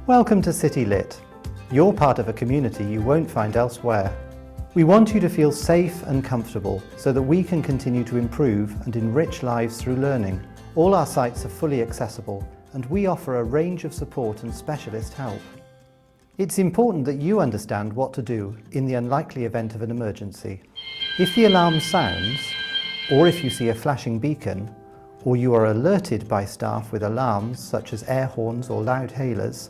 Welcome to City Lit. You're part of a community you won't find elsewhere. We want you to feel safe and comfortable so that we can continue to improve and enrich lives through learning. All our sites are fully accessible and we offer a range of support and specialist help. It's important that you understand what to do in the unlikely event of an emergency. If the alarm sounds, or if you see a flashing beacon, or you are alerted by staff with alarms such as air horns or loud hailers,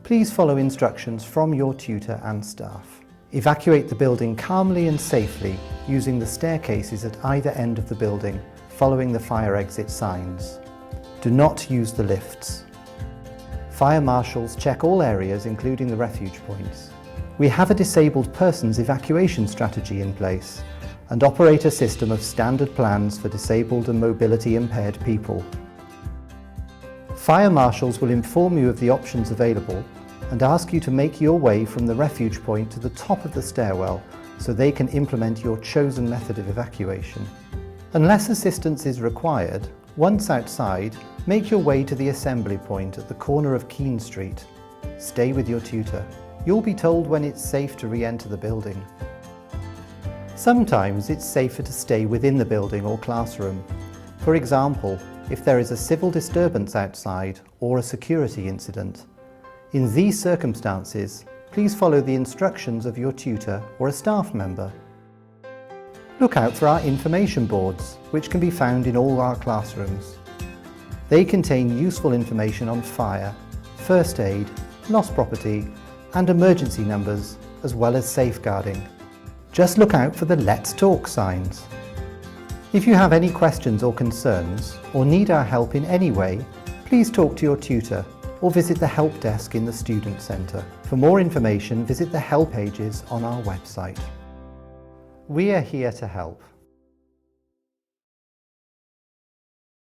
please follow instructions from your tutor and staff. Evacuate the building calmly and safely using the staircases at either end of the building, following the fire exit signs. Do not use the lifts. Fire marshals check all areas including the refuge points. We have a disabled persons evacuation strategy in place and operate a system of standard plans for disabled and mobility impaired people. Fire marshals will inform you of the options available and ask you to make your way from the refuge point to the top of the stairwell so they can implement your chosen method of evacuation. Unless assistance is required, once outside, make your way to the assembly point at the corner of Keeley Street. Stay with your tutor. You'll be told when it's safe to re-enter the building. Sometimes it's safer to stay within the building or classroom. For example, if there is a civil disturbance outside or a security incident. In these circumstances, please follow the instructions of your tutor or a staff member. Look out for our information boards, which can be found in all our classrooms. They contain useful information on fire, first aid, lost property, and emergency numbers, as well as safeguarding. Just look out for the Let's Talk signs. If you have any questions or concerns, or need our help in any way, please talk to your tutor or visit the help desk in the Student Centre. For more information, visit the help pages on our website. We are here to help.